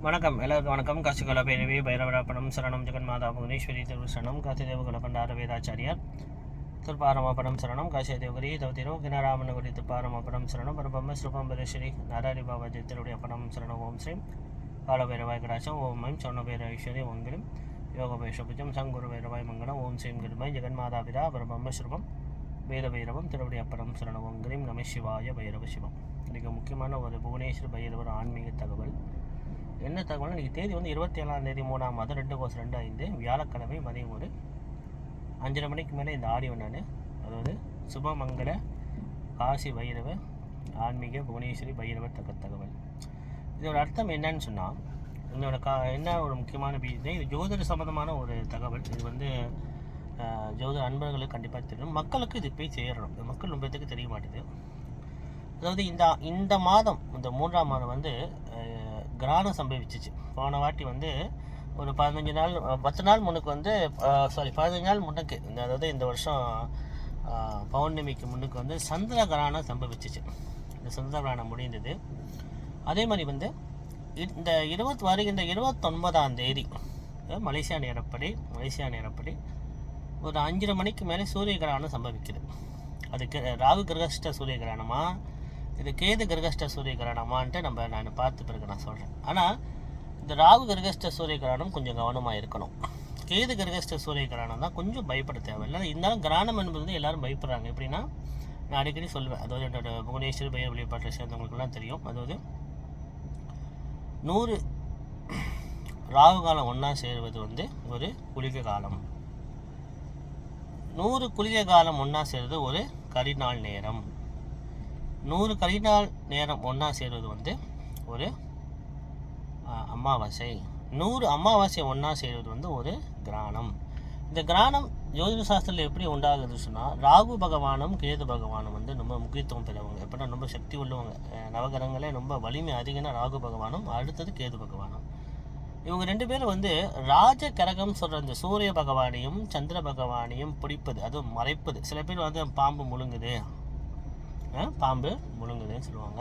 வணக்கம் எல்லாருக்கும் வணக்கம். காசிகலா பேரவி பைரவராப்பணம் சரணம் ஜெகன்மாதா புவனேஸ்வரி திரு சரணம் காசிதேவகுல பண்டார வேதாச்சாரியார் திருப்பாரமாப்பணம் சரணம் காசிய தேவகரி தவத்திரோ கிணராமனகுரி திருப்பாரமாப்பணம் சரணம் பரபம்ம ஸ்ரூபம்பரேஸ்வரி நராரி பாபா ஜெத்திருடைய பணம் சரணம் ஓம் ஸ்ரீம் காலபைரவாய் கடாச்சம் ஓம் ஐம் சொன்னபைர ஐஸ்வரி ஓங்கிலும் யோகபேஷபுஜம் சங்குரு பைரவாய் மங்களம் ஓம் ஸ்ரீம் கிருமை ஜெகன்மாதா பிதா பரபம்ம ஸ்ரூபம் வேத பைரவம் திருடைய அப்பறம் சரணம் ஓம் கிரீம் நம சிவாய பைரவ சிவம். இன்றைக்கி முக்கியமான ஒரு புவனேஸ்வரி பைரவர் ஆன்மீக தகவல். என்ன தகவல்? இன்றைக்கி தேதி வந்து 27ஆம் தேதி 3ஆம் மாதம் 2/2/5 வியாழக்கிழமை மதியம் ஒரு 5:30 மணிக்கு மேலே இந்த ஆடியோ நான் அதாவது சுபமங்கல காசி பைரவ ஆன்மீக புவனேஸ்வரி பைரவர் தகவல். இதோட அர்த்தம் என்னன்னு சொன்னால், இதோட என்ன ஒரு முக்கியமான இது ஜோதிட சம்மந்தமான ஒரு தகவல். இது வந்து ஜோதிட அன்பர்களுக்கு கண்டிப்பாக தெரியும், மக்களுக்கு இது போய் சேரணும். மக்கள் ரொம்ப பேருக்கு தெரிய மாட்டேது. அதாவது இந்த மாதம் இந்த 3ஆம் மாதம் வந்து கிரானம் சம்பவிச்சிச்சு. போன வாட்டி வந்து ஒரு 10 நாள் முன்னுக்கு வந்து 15 நாள் முன்னுக்கு அதாவது இந்த வருஷம் பௌர்ணமிக்கு முன்னுக்கு வந்து சந்திர கிரானம் சம்பவிச்சிச்சு. இந்த சந்திர கிரானம் முடிந்தது. அதே மாதிரி வந்து இந்த வருகின்ற 29ஆம் தேதி மலேசியா நேரப்படி ஒரு 5:30 மணிக்கு மேலே சூரிய கிரகணம் சம்பவிக்குது. அதுக்கு ராகு கிரகஸ்ட சூரிய கிரகணமா இது கேது கிரகஸ்ட சூரிய கிரகணமான்ட்டு நான் பார்த்து பிறகு நான் சொல்கிறேன். ஆனால் இந்த ராகு கிரகஸ்ட சூரிய கிரகணம் கொஞ்சம் கவனமாக இருக்கணும். கேது கிரகஸ்ட சூரிய கிரகணம் தான் கொஞ்சம் பயப்பட தேவையில்லை. இருந்தாலும் கிரகணம் என்பது வந்து எல்லோரும் பயப்படுறாங்க. எப்படின்னா, நான் அடிக்கடி சொல்லுவேன், அதாவது என்னோட புவனேஸ்வரி பைரவ வழிபாட்டை சேர்ந்தவங்களுக்குலாம் தெரியும். அதாவது 100 ராகு காலம் ஒன்றா சேருவது வந்து ஒரு குளிகை காலம், 100 குளிகை காலம் ஒன்றா சேருவது ஒரு கரிநாள் நேரம், 100 கரிநாள் நேரம் ஒன்றா சேருவது வந்து ஒரு அமாவாசை, 100 அமாவாசை ஒன்றா சேருவது வந்து ஒரு கிரானம். இந்த கிரானம் ஜோதிட சாஸ்திரத்தில் எப்படி உண்டாகுதுன்னு சொன்னால், ராகு பகவானும் கேது பகவானும் வந்து ரொம்ப முக்கியத்துவம் பெறவங்க. எப்படின்னா ரொம்ப சக்தி உள்ளவங்க. நவகிரகங்களே ரொம்ப வலிமை அதிகம்னா ராகு பகவானும், அடுத்தது கேது பகவானும். இவங்க 2 பேரும் வந்து ராஜ கரகம் சொல்கிற இந்த சூரிய பகவானையும் சந்திர பகவானையும் பிடிப்பது, அதுவும் மறைப்பது. சில பேர் வந்து பாம்பு முழுங்குதுன்னு சொல்லுவாங்க.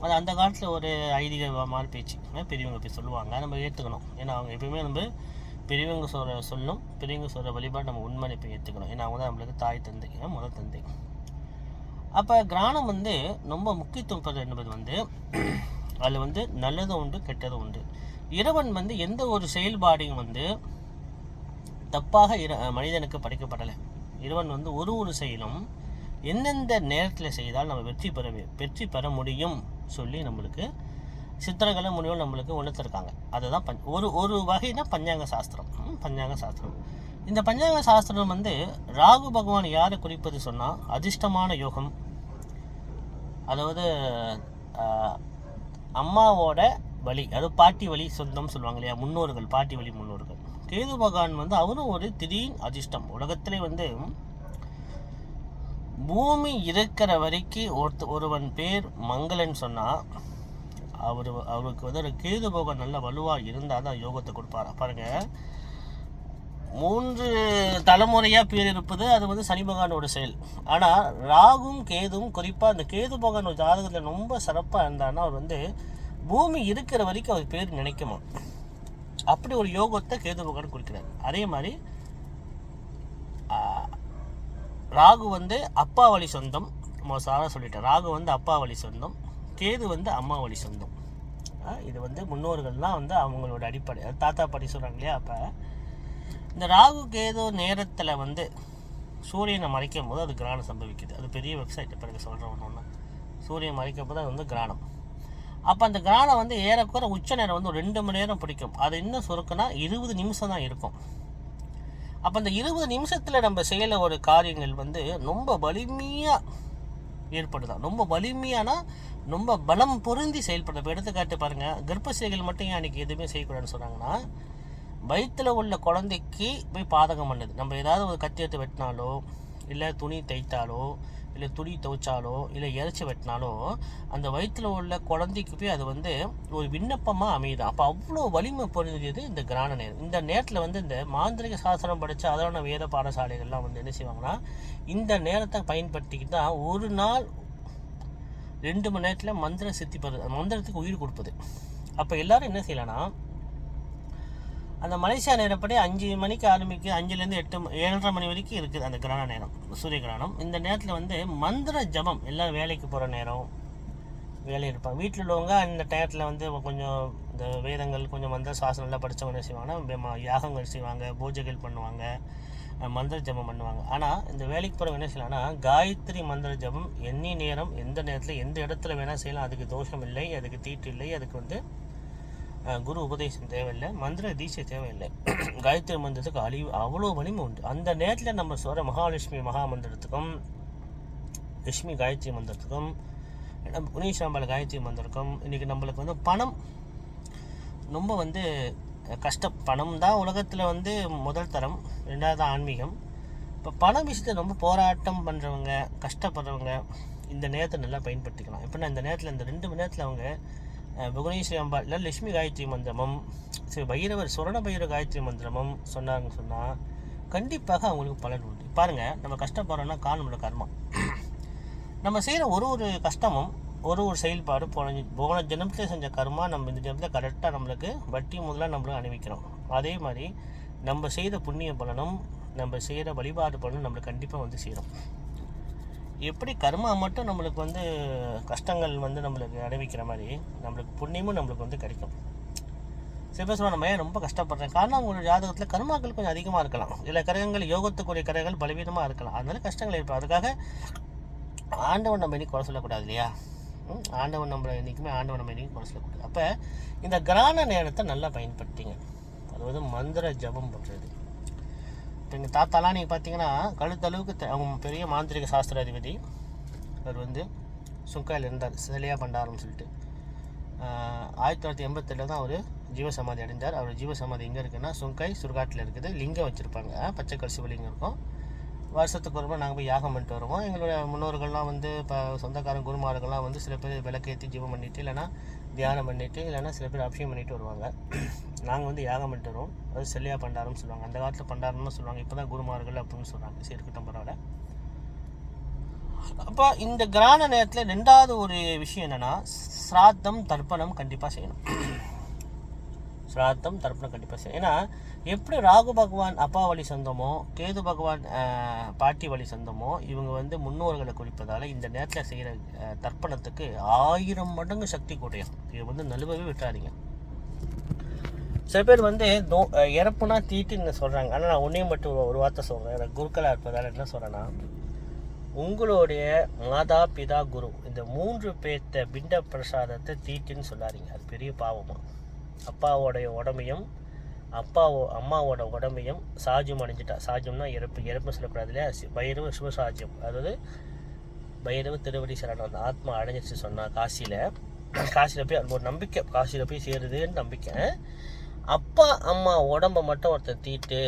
அது அந்த காலத்தில் ஒரு ஐதீகமான பேச்சு, பெரியவங்க போய் சொல்லுவாங்க, நம்ம ஏற்றுக்கணும். ஏன்னா அவங்க எப்பயுமே நம்ம பெரியவங்க சொல்கிற வழிபாடு நம்ம உண்மையை போய் ஏற்றுக்கணும். ஏன்னா அவங்க தான் நம்மளுக்கு தாய் தந்தை, முதல் தந்தை. அப்போ கிரானம் வந்து ரொம்ப முக்கியத்துவம் பெற என்பது வந்து அதில் வந்து நல்லதும் உண்டு கெட்டதும் உண்டு. இறைவன் வந்து எந்த ஒரு செயல்பாடையும் வந்து தப்பாக மனிதனுக்கு படைக்கப்படலை. இறைவன் வந்து ஒரு செயலும் எந்தெந்த நேரத்தில் செய்தால் நம்ம வெற்றி பெற முடியும் சொல்லி நம்மளுக்கு சித்திரங்களை முனிவர் நம்மளுக்கு உணர்த்திருக்காங்க. அதுதான் ஒரு வகைனா பஞ்சாங்க சாஸ்திரம். இந்த பஞ்சாங்க சாஸ்திரம் வந்து ராகு பகவான் யாரை குறிப்பது சொன்னால், அதிர்ஷ்டமான யோகம், அதாவது அம்மாவோட வழி, அதாவது பாட்டி வழி சொந்தம் சொல்லுவாங்க இல்லையா, முன்னோர்கள், பாட்டி வழி முன்னோர்கள். கேது பகவான் வந்து அவரும் ஒரு திடீர் அதிர்ஷ்டம். உலகத்திலே வந்து பூமி இருக்கிற வரைக்கும் ஒருவன் பேர் மங்களன்னு சொன்னால் அவருக்கு வந்து ஒரு கேது பகவான் நல்ல வலுவாக இருந்தால் தான் யோகத்தை கொடுப்பாரா பாருங்க. 3 தலைமுறையாக பேர் இருப்பது அது வந்து சனி பகவானோட செயல். ஆனால் ராகும் கேதுவும், குறிப்பாக அந்த கேது பகவானோட ஜாதகத்தில் ரொம்ப சிறப்பாக இருந்தான்னா அவர் வந்து பூமி இருக்கிற வரைக்கும் அவர் பேர் நினைக்குமா. அப்படி ஒரு யோகத்தை கேது பகவான் குறிக்கிறார். அதே மாதிரி ராகு வந்து அப்பா வழி சொந்தம், சொல்லிட்டேன். ராகு வந்து அப்பா வழி சொந்தம், கேது வந்து அம்மா வழி சொந்தம். இது வந்து முன்னோர்கள்லாம் வந்து அவங்களோட அடிப்படை, தாத்தா பாட்டி சொல்கிறாங்க இல்லையா. அப்போ இந்த ராகு கேது நேரத்தில் வந்து சூரியனை மறைக்கும் போது அது கிரானம் சம்பவிக்குது. அது பெரிய வெப்சைட் பிறகு சொல்கிறேன் ஒன்று. சூரியன் மறைக்கும் போது அது வந்து கிரானம். அப்போ அந்த கிரானம் வந்து ஏறக்குற உச்ச நேரம் வந்து ஒரு 2 மணி நேரம் பிடிக்கும். அது இன்னும் சுருக்குன்னா 20 நிமிஷம் தான் இருக்கும். அப்போ அந்த 20 நிமிஷத்தில் நம்ம செய்யல ஒரு காரியங்கள் வந்து ரொம்ப வலிமையாக ஏற்படுதான். ரொம்ப வலிமையானா ரொம்ப பலம் பொருந்தி செயல்படுது. இப்போ எடுத்துக்காட்டு பாருங்கள், கர்ப்பசிலைகள் மட்டும் அன்றைக்கி எதுவுமே செய்யக்கூடாதுன்னு சொன்னாங்கன்னா, வயிற்றில் உள்ள குழந்தைக்கு போய் பாதகம் பண்ணுது. நம்ம ஏதாவது ஒரு கத்தி எடுத்து வெட்டினாலோ, இல்லை துணி தைத்தாலோ, இல்லை துணி துவைச்சாலோ, இல்லை இறைச்சி வெட்டினாலோ, அந்த வயிற்றில் உள்ள குழந்தைக்கு போய் அது வந்து ஒரு விண்ணப்பமாக அமையுது. அப்போ அவ்வளோ வலிமை பொருந்தியது இந்த கிரான நேரம். இந்த நேரத்தில் வந்து இந்த மாந்திரிக சாஸ்திரம் படித்த அதோட வேத பாடசாலைகள்லாம் வந்து என்ன செய்வாங்கன்னா, இந்த நேரத்தை பயன்படுத்திக்கிட்டு தான் ஒரு நாள் 2 மணி நேரத்தில் மந்திரத்துக்கு உயிர் கொடுப்பது. அப்போ எல்லோரும் என்ன செய்யலாம்னா, அந்த மலேசியா நேரப்படி 5 மணிக்கு ஆரம்பிக்கு, 5லேருந்து 7:30 மணி வரைக்கும் இருக்குது அந்த கிரகண நேரம், சூரிய கிரகணம். இந்த நேரத்தில் வந்து மந்திர ஜபம், எல்லோரும் வேலைக்கு போகிற நேரம், வேலை இருப்பாங்க. வீட்டில் உள்ளவங்க அந்த டயத்தில் வந்து கொஞ்சம் இந்த வேதங்கள், கொஞ்சம் மந்திர சாசனம்லாம் படித்தவங்க என்ன செய்வாங்கன்னா, யாகங்கள் செய்வாங்க, பூஜைகள் பண்ணுவாங்க, மந்திர ஜபம் பண்ணுவாங்க. ஆனால் இந்த வேலைக்கு போகிறவங்க என்ன செய்யலாம்னா, காயத்ரி மந்திர ஜபம் எண்ணி நேரம், எந்த நேரத்தில் எந்த இடத்துல வேணால் செய்யலாம். அதுக்கு தோஷம் இல்லை, அதுக்கு தீட்டு இல்லை, அதுக்கு வந்து குரு உபதேசம் தேவையில்லை, மந்திர தீட்சை தேவையில்லை. காயத்ரி மந்திரத்துக்கு அவ்வளோ வலிமை உண்டு. அந்த நேரத்தில் நம்ம சொல்கிற மகாலட்சுமி மகா மந்திரத்துக்கும், லட்சுமி காயத்ரி மந்திரத்துக்கும், புனீஸ்வரம்பாள் காயத்ரி மந்திரத்துக்கும் இன்றைக்கி நம்மளுக்கு வந்து பணம் ரொம்ப வந்து பணம் தான் உலகத்தில் வந்து முதல் தரம், ரெண்டாவது ஆன்மீகம். இப்போ பண விஷயத்தில் ரொம்ப போராட்டம் பண்ணுறவங்க, கஷ்டப்படுறவங்க இந்த நேரத்தை நல்லா பயன்படுத்திக்கலாம். எப்படின்னா, இந்த நேரத்தில் இந்த 2 மணி நேரத்தில் அவங்க புவனேஸ்வரி அம்பாள் இல்லை லட்சுமி காயத்ரி மந்திரமும் பைரவர் சுரண பைரவ காயத்ரி மந்திரமும் சொன்னாங்கன்னு சொன்னால் கண்டிப்பாக அவங்களுக்கு பலன் உண்டு. பாருங்கள், நம்ம கஷ்டப்படுறோன்னா காரணம் கர்மா. நம்ம செய்கிற ஒரு கஷ்டமும் ஒரு செயல்பாடு போன ஜென்மத்தில் செஞ்ச கர்மா நம்ம இந்த ஜென்மத்தில் கரெக்டாக நம்மளுக்கு வட்டி முதலாக நம்மளுக்கு அணிவிக்கிறோம். அதே மாதிரி நம்ம செய்த புண்ணிய பலனும் நம்ம செய்கிற வழிபாடு பலனும் நம்மளுக்கு கண்டிப்பாக வந்து சேரும். எப்படி கர்மா மட்டும் நம்மளுக்கு வந்து கஷ்டங்கள் வந்து நம்மளுக்கு அணிவிக்கிற மாதிரி நம்மளுக்கு புண்ணியமும் நம்மளுக்கு வந்து கிடைக்கும். சில பேர் சொல்லுவாங்க, நம்ம ஏன் ரொம்ப கஷ்டப்படுறேன், காரணம் அவங்களோட ஜாதகத்தில் கர்மாக்கள் கொஞ்சம் அதிகமாக இருக்கலாம், இல்லை கிரகங்கள் யோகத்துக்குரிய கிரகங்கள் பலவீனமாக இருக்கலாம், அதனால கஷ்டங்கள் ஏற்படும். அதுக்காக ஆண்டவன் நம்ம இன்னைக்கு குறை சொல்லக்கூடாது இல்லையா? ஆண்டவன் நம்ம என்றைக்குமே குறை சொல்லக்கூடாது. அப்போ இந்த கிரகண நேரத்தை நல்லா பயன்படுத்திங்க. அது வந்து மந்திர ஜபம் பண்ணுறது. இப்போ எங்கள் தாத்தாலாம் நீங்கள் பார்த்தீங்கன்னா கழுத்தளவுக்கு அவங்க பெரிய மாந்திரிக சாஸ்திர அதிபதி. அவர் வந்து சுங்காயில் இருந்தார், சிலையா பண்டாரம்னு சொல்லிட்டு. 1987 தான் அவர் ஜீவசமாதி அடைந்தார். அவர் ஜீவசமாதி எங்கே இருக்குன்னா சுங்காய் சுர்காட்டில் இருக்குது. லிங்கம் வச்சுருப்பாங்க, பச்சைக்கல் சிவலிங்கம் இருக்கும். வருஷத்துக்கு ஒரு முறை நாங்கள் போய் யாகம் பண்ணிட்டு வருவோம். எங்களுடைய முன்னோர்கள்லாம் வந்து இப்போ சொந்தக்காரன் குருமார்கள்லாம் வந்து சில பேர் விளக்கேற்றி ஜீவம் பண்ணிவிட்டு, இல்லைனா தியானம் பண்ணிவிட்டு, இல்லைனா சில பேர் அபிஷேகம் பண்ணிட்டு வருவாங்க. நாங்கள் வந்து யாகம் பண்ணிட்டு வருவோம். அது செல்லியா பண்டாரம்னு சொல்லுவாங்க. அந்த காலத்தில் பண்டாரம்னு சொல்லுவாங்க, இப்போ தான் குருமார்கள் அப்படின்னு சொல்கிறாங்க. சரி, இருக்கட்டும், பரவாயில்ல. அப்போ இந்த கிரகண நேரத்தில் 2வது ஒரு விஷயம் என்னென்னா, சிராத்தம் தர்ப்பணம் கண்டிப்பாக செய்யணும். சிராத்தம் தர்ப்பணம் கண்டிப்பாக செய்யணும். ஏன்னா எப்படி ராகு பகவான் அப்பா வழி சொந்தமோ, கேது பகவான் பாட்டி வழி சொந்தமோ, இவங்க வந்து முன்னோர்களை குறிப்பதால் இந்த நேரத்தில் செய்கிற தர்ப்பணத்துக்கு 1000 மடங்கு சக்தி கூடையும். இது வந்து நழுவவே விட்டுறாதீங்க. சில பேர் வந்து இறப்புனா தீட்டுன்னு சொல்கிறாங்க. ஆனால் நான் ஒன்றையும் மட்டும் ஒரு வார்த்தை சொல்கிறேன். குருக்களாக இருப்பதால் என்ன சொல்கிறேன்னா, உங்களுடைய மாதா பிதா குரு இந்த 3 பேர்த்த பிண்ட பிரசாதத்தை தீட்டுன்னு சொல்லாதீங்க. அது பெரிய பாவமாக. அப்பாவோடைய உடம்பையும் அம்மாவோட உடம்பையும் சாஜியம் அடைஞ்சிட்டா. சாஜியம்னா இறப்பு சொல்லக்கூடாது இல்லையா? பைரவ சிவசாஜியம், அதாவது பைரவ திருவடி சரணம், அந்த ஆத்மா அடைஞ்சிச்சு சொன்னால் காசியில் போய் அது ஒரு நம்பிக்கை, காசியில் போய் சேருதுன்னு நம்பிக்கை. அப்பா அம்மா உடம்பை மட்டும் ஒருத்தர் தீட்டு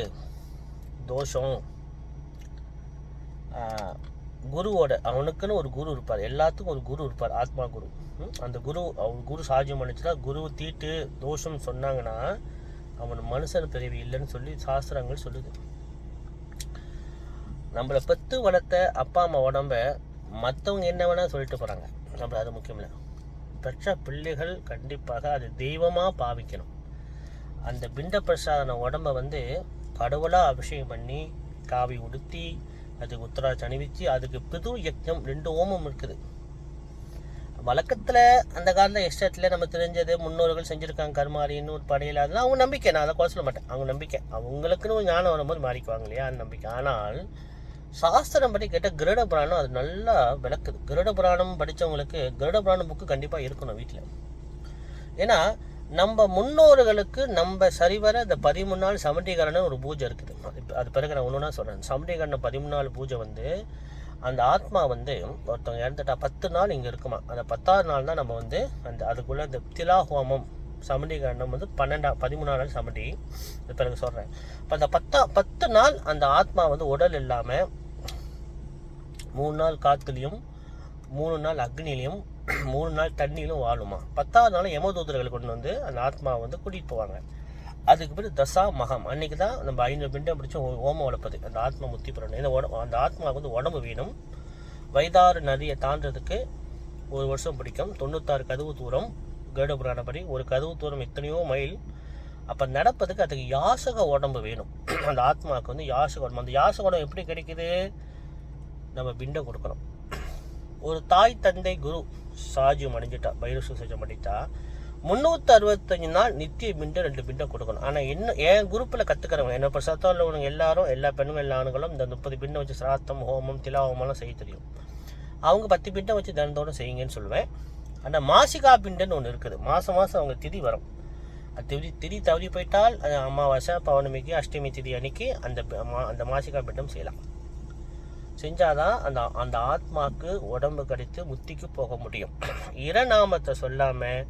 தோஷம், குருவோட அவனுக்குன்னு ஒரு குரு இருப்பார், எல்லாத்துக்கும் ஒரு குரு இருப்பார், ஆத்மா குரு. அந்த குரு சாஜியம் பண்ணிச்சுன்னா குரு தீட்டு தோஷம் சொன்னாங்கன்னா அவன் மனுஷன் பிறவி இல்லைன்னு சொல்லி சாஸ்திரங்கள் சொல்லுது. நம்மளை பெற்று வளர்த்த அப்பா அம்மா உடம்ப மற்றவங்க என்ன வேணால் சொல்லிட்டு போகிறாங்க, நம்ம அது முக்கியம் இல்லை. பெற்ற பிள்ளைகள் கண்டிப்பாக அது தெய்வமாக பாவிக்கணும். அந்த பிண்ட பிரசாதன உடம்பை வந்து கடவுளாக அபிஷேகம் பண்ணி காவி உடுத்தி அதுக்கு உத்தராட்சி அணிவிச்சு அதுக்கு பிது யக்ஞம் 2 ஹோமம் இருக்குது. வழக்கத்தில் அந்த காலத்தில் எஸ்டேட்டில் நம்ம தெரிஞ்சது முன்னோர்கள் செஞ்சுருக்காங்க, கருமாரின்னு ஒரு படையில், அதெல்லாம் அவங்க நம்பிக்கை. நான் அதை குறை சொல்ல மாட்டேன், அவங்க நம்பிக்கை. அவங்களுக்குன்னு ஒரு ஞானம் வரும்போது மாறிக்குவாங்க இல்லையா, அந்த நம்பிக்கை. ஆனால் சாஸ்திரம் படி கேட்டால் கிருட புராணம் அது நல்லா விளக்குது. கிருட புராணம் படித்தவங்களுக்கு கிருட புராணம் புக்கு கண்டிப்பாக இருக்கணும் வீட்டில். ஏன்னா நம்ம முன்னோர்களுக்கு நம்ம சரிவர இந்த 13 நாள் சமண்டீகரணம் ஒரு பூஜை இருக்குது. அது பிறகு நான் ஒன்றுனா சொல்கிறேன். சமண்டீகரணம் 13 நாள் பூஜை வந்து அந்த ஆத்மா வந்து ஒருத்தவங்க இறந்துட்டா 10 நாள் இங்கே இருக்குமா. அந்த 10ஆவது நாள் தான் நம்ம வந்து அதுக்குள்ளே இந்த திலா ஹோமம் சமண்டீகரணம் வந்து 13 நாள் சமண்டி. இது பிறகு சொல்கிறேன். இப்போ அந்த 10 நாள் அந்த ஆத்மா வந்து உடல் இல்லாமல் 3 நாள் காற்றுலையும் 3 நாள் அக்னிலையும் 3 நாள் தண்ணியிலும் வாழுமா. 10ஆவது நாள் யமதூதர்கள் கொண்டு வந்து அந்த ஆத்மாவை வந்து கூட்டிகிட்டு போவாங்க. அதுக்கு பிறகு தசா மகம் அன்றைக்கி தான் நம்ம 500 பிண்டம் பிடிச்சி ஓமம் வளர்ப்பது, அந்த ஆத்மா முத்தி பெறணும். அந்த ஆத்மா வந்து உடம்பு வேணும். வைதாறு நதியை தாண்டதுக்கு 1 வருஷம் பிடிக்கும். 96 கதவு தூரம் கருட புராணப்படி ஒரு கதவு தூரம் எத்தனையோ மைல். அப்போ நடப்பதுக்கு அதுக்கு யாசக உடம்பு வேணும். அந்த ஆத்மாவுக்கு வந்து யாசக உடம்பு. அந்த யாசக உடம்பு எப்படி கிடைக்குது? நம்ம பிண்டம் கொடுக்கணும். ஒரு தாய் தந்தை குரு சாஜியம் அடைஞ்சிட்டா, பைரவ சஜம் அடைத்தா 365 நாள் நித்திய பிண்டம் 2 பிண்டம் கொடுக்கணும். ஆனால் என்ன என் குரூப்பில் கற்றுக்கிறவங்க, என்ன இப்போ சத்தம் உள்ளவங்க எல்லாரும், எல்லா பெண்ணும் எல்லா ஆணுகளும் இந்த 30 பிண்டம் வச்சு சிராத்தம் ஹோமம் திலாஹோமெல்லாம் செய்ய தெரியும். அவங்க 10 பிண்டம் வச்சு தினத்தோடு செய்யுங்கன்னு சொல்லுவேன். ஆனால் மாசிகா பிண்டன்னு ஒன்று இருக்குது. மாதம் அவங்க திதி வரும். திதி தவறி போயிட்டால் அமாவாசை பௌர்ணமிக்கு அஷ்டமி திதி அன்னைக்கு அந்த மாசிகா பிண்டம் செய்யலாம். செஞ்சாதான் அந்த ஆத்மாவுக்கு உடம்பு கிடைத்து முத்திக்கு போக முடியும். இரநாமத்தை சொல்லாமல்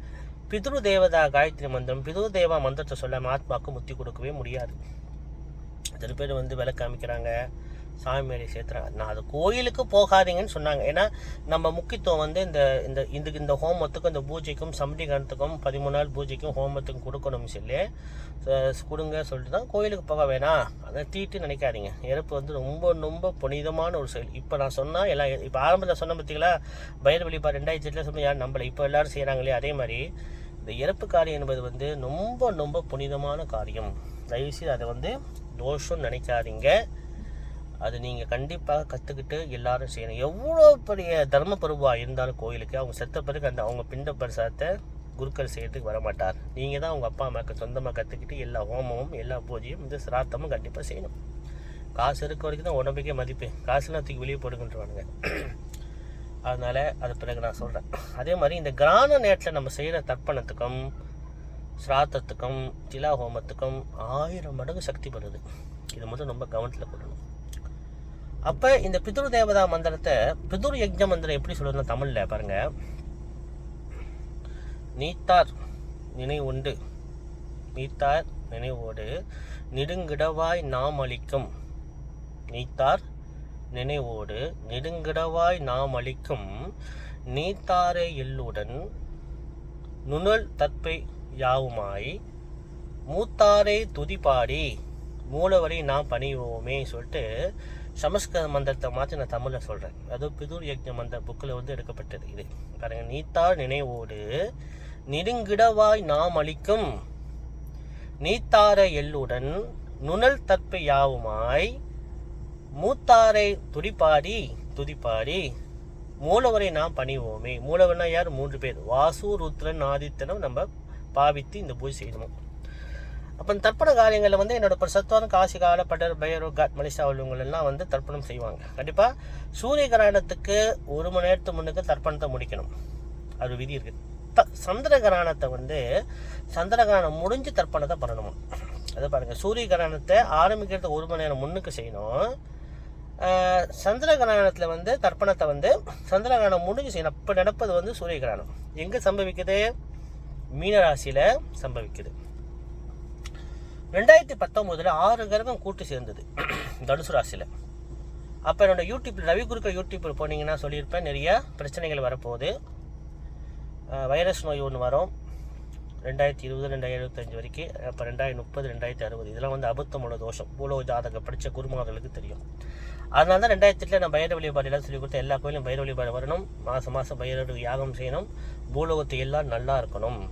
பிதுரு தேவதா காயத்ரி மந்திரம், பிதுரு தேவா மந்திரத்தை சொல்லாமல் ஆத்மாவுக்கு முத்தி கொடுக்கவே முடியாது. சில பேர் வந்து விளக்கு காமிக்கிறாங்க, சாமி மேலே சேர்த்துறாங்க. நான் அது கோயிலுக்கு போகாதீங்கன்னு சொன்னாங்க. ஏன்னா நம்ம முக்கியத்துவம் வந்து இந்த ஹோமத்துக்கும் இந்த பூஜைக்கும் சமடிகரணத்துக்கும் 13 நாள் பூஜைக்கும் ஹோமத்துக்கும் கொடுக்கணும்னு சொல்லி கொடுங்க சொல்லிட்டு தான் கோயிலுக்கு போக வேணாம். அதை தீட்டு நினைக்காதீங்க. இறப்பு வந்து ரொம்ப ரொம்ப புனிதமான ஒரு செயல். இப்போ நான் சொன்னால் எல்லாம், இப்போ ஆரம்பத்தில் சொன்ன பார்த்தீங்களா, பைரவ வழிபாடு 2008 சொன்னால் யாரும் நம்பலை. இப்போ எல்லோரும் செய்கிறாங்களே, அதே மாதிரி இந்த இறப்பு காரியம் என்பது வந்து ரொம்ப ரொம்ப புனிதமான காரியம். தயவுசெய்து அதை வந்து தோஷம் நினைக்காதீங்க. அது நீங்கள் கண்டிப்பாக கற்றுக்கிட்டு எல்லாரும் செய்யணும். எவ்வளோ பெரிய தர்ம பிரபுவாக இருந்தாலும் கோயிலுக்கு அவங்க செத்த பிறகு அவங்க பிண்ட பிரசாதத்தை குருக்கள் செய்யறதுக்கு வரமாட்டார். நீங்கள் தான் அவங்க அப்பா அம்மாவுக்கு சொந்தமாக கற்றுக்கிட்டு எல்லா ஹோமமும் எல்லா பூஜையும் இந்த சிராத்தமும் கண்டிப்பாக செய்யணும். காசு இருக்க வரைக்கும் தான் உடம்புக்கே மதிப்பு. காசுலாம் தூக்கி வெளியே போடுங்கன்றவானுங்க. அதனால் அது பிறகு நான் சொல்கிறேன். அதே மாதிரி இந்த கிரான நேரத்தில் நம்ம செய்கிற தர்ப்பணத்துக்கும் சிராத்தத்துக்கும் திலா ஹோமத்துக்கும் 1000 மடங்கு சக்தி வருது. இது மட்டும் ரொம்ப கவனத்தில் கொள்ளணும். அப்போ இந்த பிதுரு தேவதா மந்திரத்தை, பிதுரு யஜ்ஞ மந்திரம் எப்படி சொல்லுதுன்னா தமிழில் பாருங்கள். நீத்தார் நினைவுண்டு, நீத்தார் நினைவோடு நெடுங்கிடவாய் நாம் அளிக்கும், நீத்தார் நினைவோடு நெடுங்கிடவாய் நாம் அளிக்கும் நீத்தாரே எல்லுடன் நுணல் தற்பை யாவுமாய் மூத்தாரை துதிப்பாடி மூலவரை நாம் பணிவோமே சொல்லிட்டு சமஸ்கிருத மந்திரத்தை மாற்றி நான் தமிழில் சொல்கிறேன். அதுவும் பிதுர் யஜ்ஞ மந்திர புக்கில் வந்து எடுக்கப்பட்டது இது. பாருங்கள், நீத்தார் நினைவோடு நெடுங்கிடவாய் நாம் அளிக்கும் நீத்தார எல்லுடன் நுணல் தற்பை யாவுமாய் மூத்தாரை துதிப்பாடி மூலவரை நாம் பணிவோமே. மூலவர்னா யார்? 3 பேர். வாசு, ருத்ரன், ஆதித்தனும் நம்ம பாவித்து இந்த பூஜை செய்யணும். அப்போ தர்ப்பண காரியங்களில் வந்து என்னோட பிரசத்தம் காசி கால பட்டர் பைரோ காட் மலேசியா உள்ளவங்களெல்லாம் வந்து தர்ப்பணம் செய்வாங்க. கண்டிப்பாக சூரிய கிரகணத்துக்கு 1 மணி நேரத்துக்கு முன்னுக்கு தர்ப்பணத்தை முடிக்கணும். அது விதி இருக்குது. சந்திர கிரகணத்தை வந்து சந்திர கிரகணம் முடிஞ்சு தர்ப்பணத்தை பண்ணணுமா. அதை பாருங்கள், சூரிய கிரகணத்தை ஆரம்பிக்கிறதுக்கு 1 மணி நேரம் முன்னுக்கு செய்யணும். சந்திர கிரகணத்தில் வந்து தர்ப்பணத்தை வந்து சந்திர கிரகணம் முடிஞ்சு செய்யணும். அப்போ நடப்பது வந்து சூரிய கிரகணம் எங்கே சம்பவிக்குது? மீனராசியில் சம்பவிக்குது. 2019 6 கிரகம் கூட்டு சேர்ந்தது தனுசு ராசியில். அப்போ என்னோடய யூடியூப்பில் ரவி குருக்கள் யூடியூப்பில் போனீங்கன்னா சொல்லியிருப்பேன், நிறைய பிரச்சனைகள் வரப்போகுது. வைரஸ் நோய் ஒன்று வரும் 2020 2025 வரைக்கும். அப்போ 2030 2060 இதெல்லாம் வந்து அபத்தமுள்ள தோஷம். பூலோக ஜாதகம் படித்த குருமார்களுக்கு தெரியும். அதனால தான் 2008 நான் பைரவ வழிபாடு எல்லாம் சொல்லிக் கொடுத்தேன். எல்லா கோயிலும் பைரவ வழிபாடு வரணும். மாதம் பைரவருக்கு யாகம் செய்யணும். பூலோகத்தை எல்லாம் நல்லா இருக்கணும்.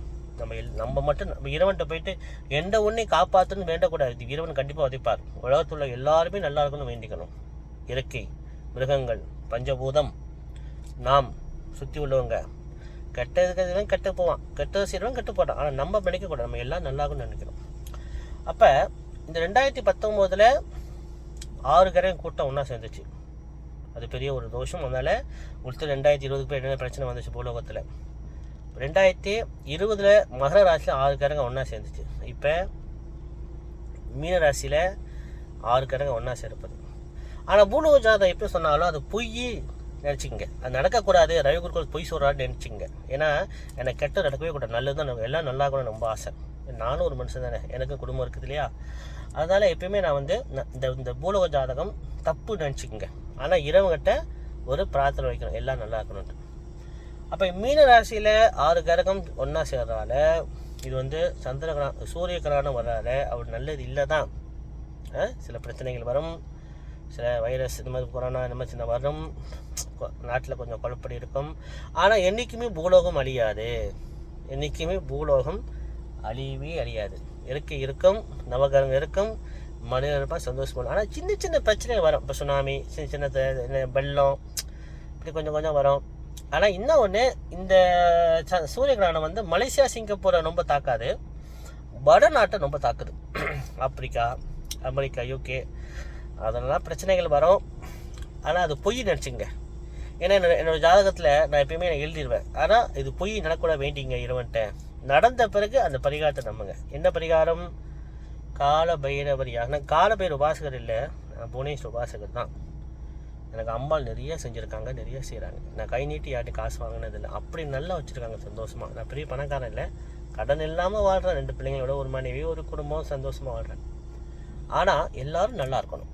நம்ம மட்டும் இறைவன்கிட்ட போயிட்டு எந்த ஒன்றையும் காப்பாற்றுன்னு வேண்டக்கூடாது. இறைவன் கண்டிப்பாக உதைப்பார். உலகத்துள்ள எல்லாருமே நல்லா இருக்கணும்னு வேண்டிக்கணும். இயற்கை, மிருகங்கள், பஞ்சபூதம், நாம் சுற்றி உள்ளவங்க, கெட்டதுக்கு கெட்டு போவான், கெட்டது செய்கிறவன் கெட்டு போட்டான். ஆனால் நம்ம நினைக்கக்கூடாது, நம்ம எல்லாம் நல்லா இருக்குன்னு நினைக்கணும். அப்போ இந்த 2019 6 கிரகம் கூட்டம் ஒன்றா சேர்ந்துச்சு. அது பெரிய ஒரு தோஷம். அதனால் உங்களுக்கு 2020 என்னென்ன பிரச்சனை வந்துச்சு பூலோகத்தில். 2020 மகர ராசியில் 6 கிரகம் ஒன்றா சேர்ந்துச்சு. இப்போ மீன ராசியில் 6 கிரகம் ஒன்றா சேர்ப்பது. ஆனால் பூலோக ஜாதகம் எப்படி சொன்னாலும் அது பொய் நினச்சிங்க. அது நடக்கக்கூடாது. ரவி குருக்கள் பொய் சொல்கிறான்னு நினச்சிங்க. ஏன்னா எனக்கு கெட்ட நடக்கவே கூடாது, நல்லது தான், எல்லாம் நல்லா கூட ரொம்ப ஆசை. நானும் ஒரு மனுஷன் தானே, எனக்கும் குடும்பம் இருக்குது இல்லையா. அதனால் எப்பயுமே நான் வந்து இந்த பூலோக ஜாதகம் தப்பு நினச்சிக்கங்க. ஆனால் இரவுகிட்ட ஒரு பிரார்த்தனை வைக்கணும், எல்லாம் நல்லா இருக்கணும்ட்டு. அப்போ மீன ராசியில் 6 கிரகம் ஒன்றா சேர்றதால இது வந்து சூரிய கிரகணம் வர்றதால அவர் நல்லது இல்லை தான். சில பிரச்சனைகள் வரும், சில வைரஸ் இந்த மாதிரி கொரோனா இந்த மாதிரி சின்ன வரும், நாட்டில் கொஞ்சம் குழப்படி இருக்கும். ஆனால் என்றைக்குமே பூலோகம் அழியாது. என்றைக்குமே பூலோகம் அழியவே அழியாது. இருக்கும், நவகிரகம் இருக்கும், மனிதன் இருப்பான், சந்தோஷமாக. ஆனால் சின்ன சின்ன பிரச்சனைகள் வரும். இப்போ சுனாமி, சின்ன சின்ன வெள்ளம், இப்படி கொஞ்சம் கொஞ்சம் வரும். ஆனால் இன்னும் ஒன்று, இந்த சூரிய கிரகணம் வந்து மலேசியா, சிங்கப்பூரை ரொம்ப தாக்காது, வடநாட்டை ரொம்ப தாக்குது. ஆப்பிரிக்கா, அமெரிக்கா, யூகே, அதெல்லாம் பிரச்சனைகள் வரும். ஆனால் அது பொய் நினச்சிங்க. ஏன்னா என்னோடய ஜாதகத்தில் நான் எப்பயுமே எழுதிடுவேன். ஆனால் இது பொய் நடக்கூட வேண்டிங்க இறைவன்ட்ட. நடந்த பிறகு அந்த பரிகாரத்தை நம்புங்க. என்ன பரிகாரம்? கால பைரவர் யாக. நான் கால பைரவர் உபாசகர் இல்லை, நான் புவனேஸ்வர் உபாசகர் தான். எனக்கு அம்பாள் நிறைய செஞ்சுருக்காங்க, நிறைய செய்கிறாங்க. நான் கை நீட்டி யார்ட்டு காசு வாங்கினது இல்லை. அப்படி நல்லா வச்சுருக்காங்க சந்தோஷமாக. நான் பெரிய பணக்காரன் இல்லை, கடன் இல்லாமல் வாழ்கிறேன். 2 பிள்ளைங்களோட, ஒரு மனைவி, ஒரு குடும்பம், சந்தோஷமாக வாழ்கிறேன். ஆனால் எல்லோரும் நல்லா இருக்கணும்,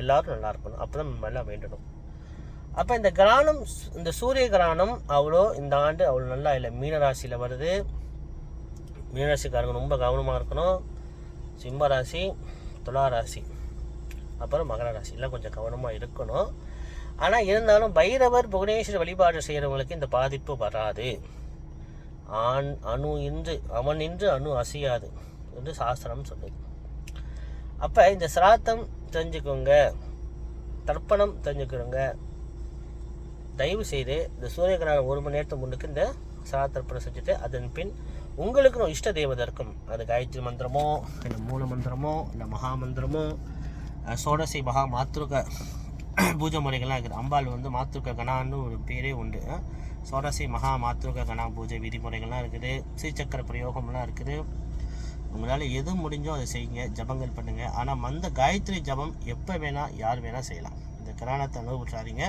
எல்லோரும் நல்லா இருக்கணும். அப்போ தான் நம்ம எல்லாம் வேண்டணும். அப்போ இந்த கிரகணம், இந்த சூரிய கிரகணம் அவ்வளோ இந்த ஆண்டு அவ்வளோ நல்லா இல்லை. மீனராசியில் வருது. மீனராசிக்காரங்க ரொம்ப கவனமாக இருக்கணும். சிம்மராசி, துளாராசி, அப்புறம் மகர ராசி எல்லாம் கொஞ்சம் கவனமாக இருக்கணும். ஆனால் இருந்தாலும் பைரவர், புவனேஸ்வரர் வழிபாடு செய்கிறவங்களுக்கு இந்த பாதிப்பு வராது. அவன் இன்று அணு அசையாது என்று சாஸ்திரம் சொல்லுது. அப்போ இந்த சிராத்தம் தெரிஞ்சுக்கோங்க, தர்ப்பணம் தெரிஞ்சுக்கிறோங்க. தயவு செய்து இந்த சூரிய கிரகணம் 1 மணி நேரத்துக்கு முன்னுக்கு இந்த சிராத்தர்ப்பணம் செஞ்சுட்டு அதன் பின் உங்களுக்கு இஷ்ட தேவதை இருக்கும். அது காயத்ரி மந்திரமோ, இல்லை மூல மந்திரமோ, இல்லை மகா மந்திரமோ, சோடசி மகா மாத்ருக பூஜை முறைகள்லாம் இருக்குது. அம்பாள் வந்து மாத்ருக கணான்னு ஒரு பேரே உண்டு. சோடசி மகா மாத்ருக கணா பூஜை விதிமுறைகள்லாம் இருக்குது. ஸ்ரீசக்கர பிரயோகம்லாம் இருக்குது. உங்களால் எது முடிஞ்சோ அதை செய்யுங்க, ஜபங்கள் பண்ணுங்கள். ஆனால் மந்த காயத்ரி ஜபம் எப்போ வேணால் யார் வேணால் செய்யலாம். இந்த கிரகணத்தை அனுபவிச்சாதீங்க.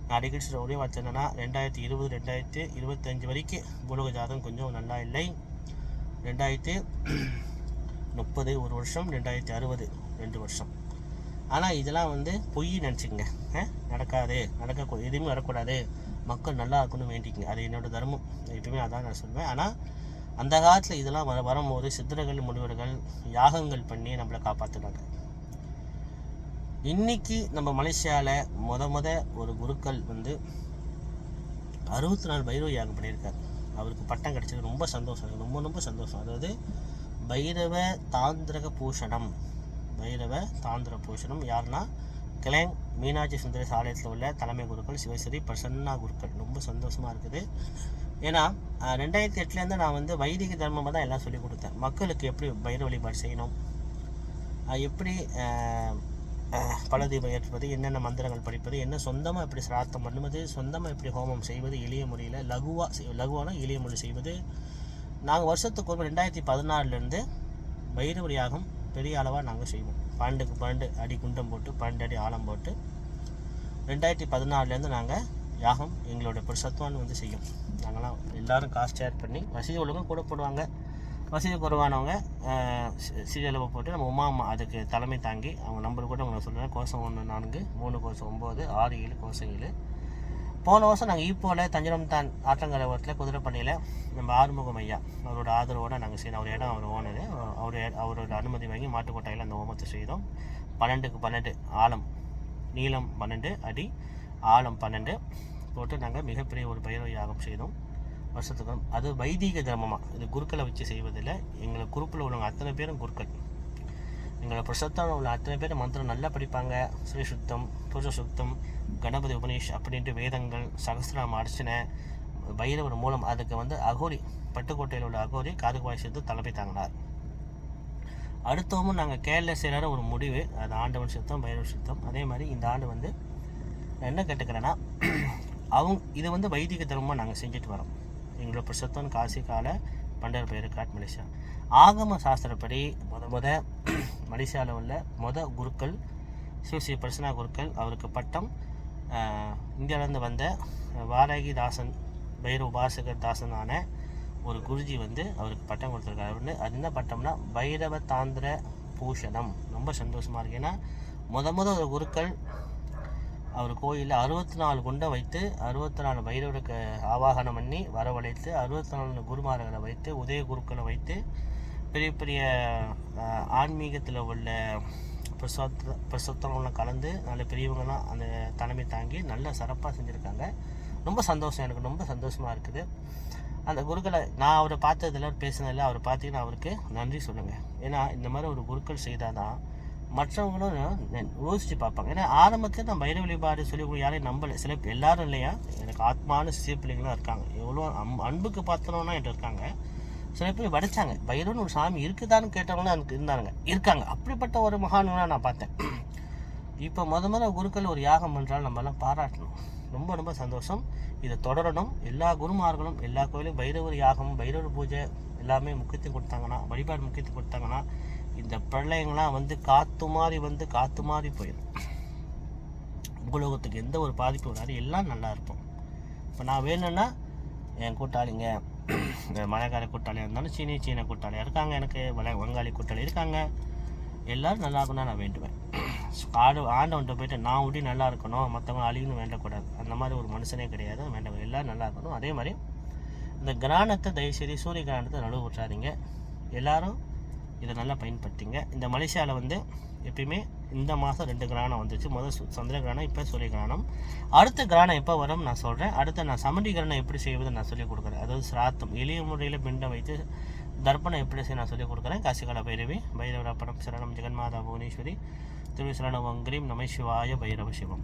நான் அடிக்கடி சொல்கிற ஒரே வார்த்தை என்னென்னா, 2020 2025 வரைக்கும் பூலோக ஜாதகம் கொஞ்சம் நல்லா இல்லை. 2030 1 வருஷம், 2060 2 வருஷம். ஆனால் இதெல்லாம் வந்து பொய் நினச்சிக்கங்க. நடக்காது, எதுவுமே வரக்கூடாது, மக்கள் நல்லா இருக்கணும்னு வேண்டிக்கங்க. அது என்னோடய தர்மம், எப்பவுமே அதான் நான் சொல்வேன். ஆனால் அந்த காலத்தில் இதெல்லாம் வரும்போது சித்தர்கள், முனிவர்கள் யாகங்கள் பண்ணி நம்மளை காப்பாற்றுனாங்க. இன்றைக்கி நம்ம மலேசியாவில் ஒரு குருக்கள் வந்து 64 பைரவ யாகம் பண்ணியிருக்காரு. அவருக்கு பட்டம் கிடச்சது ரொம்ப சந்தோஷம், ரொம்ப ரொம்ப சந்தோஷம். அதாவது பைரவ தாந்திரக பூஷணம். பைரவ தாந்திர பூஷணம் யாருன்னா கிளேங் மீனாட்சி சுந்தரேஸ் ஆலயத்தில் உள்ள தலைமை குருக்கள் சிவஸ்ரீ பிரசன்னா குருக்கள். ரொம்ப சந்தோஷமாக இருக்குது. ஏன்னா 2008 நான் வந்து வைதிக தர்மமாக தான் எல்லாம் சொல்லிக் கொடுத்தேன். மக்களுக்கு எப்படி பைரவ வழிபாடு செய்யணும், எப்படி பலதீபம் ஏற்றுவது, என்னென்ன மந்திரங்கள் படிப்பது, என்ன சொந்தமாக எப்படி சிராத்தம் பண்ணுவது, சொந்தமாக எப்படி ஹோமம் செய்வது, எளிய முறையில் லகுவான எளிய முறை செய்வது. நாங்கள் வருஷத்துக்கு ஒரு 2016 பைரவர் யாகம் பெரிய அளவாக நாங்கள் செய்வோம். 12க்கு 12 அடி குண்டம் போட்டு 12 அடி ஆழம் போட்டு 2014 நாங்கள் யாகம் எங்களோட பிரசத்துவான்னு வந்து செய்யும். நாங்களாம் எல்லோரும் காஸ்ட் ஷேர் பண்ணி, வசதி உள்ளவங்க கூட போடுவாங்க, வசதி குறைவானவங்க சிறியளவு போட்டு நம்ம உமா அதுக்கு தலைமை தாங்கி அவங்க நம்பர் கூட உங்களுக்கு சொல்லுவேன். கோசம் 14 3 கோசம் 9 6 7 கோசம் 7. போன வருஷம் நாங்கள் ஈப்போவில் தஞ்சனம்தான் ஆற்றங்கரவரத்தில் குதிரைப்பண்ணையில் நம்ம ஆறுமுகம் ஐயா அவரோட ஆதரவோடு நாங்கள் செய்யணும். அவர் இடம் அவர் ஓனரு, அவரோட அனுமதி வாங்கி மாட்டுக்கோட்டையில் அந்த ஹோமத்தை செய்தோம். 12க்கு 12 ஆழம், நீளம் 12 அடி, ஆழம் 12 போட்டு நாங்கள் மிகப்பெரிய ஒரு பைரவ யாகம் செய்தோம் வருஷத்துக்கு. அது வைதிக தர்மமாக, இது குருக்களை வச்சு செய்வதில்லை. எங்களை குரூப்பில் உள்ளவங்க அத்தனை பேரும் குருக்கள். எங்களை பிரசத்தம் உள்ள அத்தனை பேர் மந்திரம் நல்லா படிப்பாங்க. ஸ்ரீ சுத்தம், புருஷ சுத்தம், கணபதி உபநேஷ் அப்படின்ட்டு வேதங்கள், சகஸ்திரம் அர்ச்சனை, பைரவர் மூலம். அதுக்கு வந்து அகோரி, பட்டுக்கோட்டையில் உள்ள அகோரி காதுகுவாய் சேர்த்து தலைமை தாங்கினார். அடுத்தவும் நாங்கள் கேரள செய்கிற ஒரு முடிவு, அது ஆண்டவன் சுத்தம், பைரவர் சுத்தம். அதே மாதிரி இந்த ஆண்டு வந்து நான் என்ன கேட்டுக்கிறேன்னா, இது வந்து வைதிக தர்மமாக நாங்கள் செஞ்சுட்டு வரோம். எங்களோட பிரசத்தம் காசி கால பண்டர் பைரக்காட் மலேசியா. ஆகம சாஸ்திரப்படி மலேசியாவில் உள்ள குருக்கள் ஸ்ரீ பிரசன்னா குருக்கள். அவருக்கு பட்டம் இந்தியாவிலேருந்து வந்த வாராகி தாசன், பைரவ உபாசகர் தாசனான ஒரு குருஜி வந்து அவருக்கு பட்டம் கொடுத்துருக்காரு. அது என்ன பட்டம்னா பைரவ தாந்திர பூஷணம். ரொம்ப சந்தோஷமாக இருக்குது. ஏன்னா ஒரு குருக்கள் அவர் கோயிலில் 64 குண்டம் வைத்து 64 பைரவருக்கு ஆவாகனம் பண்ணி வரவழைத்து 64 குருமார்களை வைத்து உதய குருக்களை வைத்து பெரிய பெரிய ஆன்மீகத்தில் உள்ள பிரசத்தங்கள்லாம் கலந்து நல்ல பெரியவங்களாம் அந்த தலைமை தாங்கி நல்ல சிறப்பாக செஞ்சுருக்காங்க. ரொம்ப சந்தோஷம், எனக்கு ரொம்ப சந்தோஷமாக இருக்குது. அந்த குருக்களை நான் அவரை பார்த்ததில்ல, பேசினதில்ல, அவரை பார்த்தீங்கன்னா அவருக்கு நன்றி சொல்லுங்கள். ஏன்னா இந்த மாதிரி ஒரு குருக்கள் செய்தால் தான் மற்றவங்களும் யோசித்து பார்ப்பாங்க. ஏன்னா ஆரம்பத்தில் நான் பைரவ வழிபாடு சொல்லி யாரையும் நம்பலை. சில எல்லாரும் இல்லையா, எனக்கு ஆத்மான சிறிய பிள்ளைங்களாம் இருக்காங்க, எவ்வளோ அன்புக்கு பார்த்தனோன்னா என்கிட்ட இருக்காங்க. சில பேர் வடைச்சாங்க, பைரவன் ஒரு சாமி இருக்குதான்னு கேட்டவங்களும் எனக்கு இருக்காங்க. அப்படிப்பட்ட ஒரு மகான்களாக நான் பார்த்தேன். இப்போ முதல்ல குருக்கள் ஒரு யாகம் பண்ணுறாலும் நம்மலாம் பாராட்டணும். ரொம்ப ரொம்ப சந்தோஷம். இதை தொடரணும். எல்லா குருமார்களும் எல்லா கோயிலும் பைரவர் யாகம், பைரவர் பூஜை எல்லாமே முக்கியத்துவம் கொடுத்தாங்கன்னா, வழிபாடு முக்கியத்துவம் கொடுத்தாங்கன்னா, இந்த பிரளயங்கள்லாம் காற்று மாதிரி போயிடும். உலகத்துக்கு எந்த ஒரு பாதிப்பு வராது, எல்லாம் நல்லா இருக்கும். இப்போ நான் வேணும்னா என் கூட்டாளிங்க, மலைக்கார கூட்டாளியாக இருந்தாலும் சீன கூட்டாளியாக இருக்காங்க, எனக்கு வங்காளி கூட்டாளி இருக்காங்க, எல்லோரும் நல்லா இருக்கணும்னா நான் வேண்டுவேன். ஆண்டவன்கிட்ட போய்ட்டு நான் உடி நல்லா இருக்கணும், மற்றவங்க அழிகணும் வேண்டக்கூடாது. அந்த மாதிரி ஒரு மனுஷனே கிடையாது, வேண்டவங்க எல்லோரும் நல்லா இருக்கணும். அதே மாதிரி இந்த கிராணத்தை தயவுசெய்து சூரிய கிராணத்தை நடுவு விட்டுறாதீங்க. எல்லோரும் இதை நல்லா பயன்படுத்திங்க. இந்த மலேசியாவில் எப்பயுமே இந்த மாதம் 2 கிராணம் வந்துச்சு. முதல் சந்திர கிராணம், இப்போ சூரிய கிராணம். அடுத்த கிராணம் எப்போ வரும் நான் சொல்கிறேன். அடுத்த நான் சமண்டி கிராணம் எப்படி செய்வது நான் சொல்லிக் கொடுக்குறேன். அதாவது சிராத்தம் எளிய முறையில் பிண்டம் வைத்து தர்ப்பணம் எப்படி செய்ய நான் சொல்லிக் கொடுக்குறேன். காசிகால பைரவி, பைரவராப்பணம் சரணம், ஜெகன்மாதா புவனேஸ்வரி, திருவிசரணம், வங்கிரீம் நம சிவாய, பைரவ சிவம்.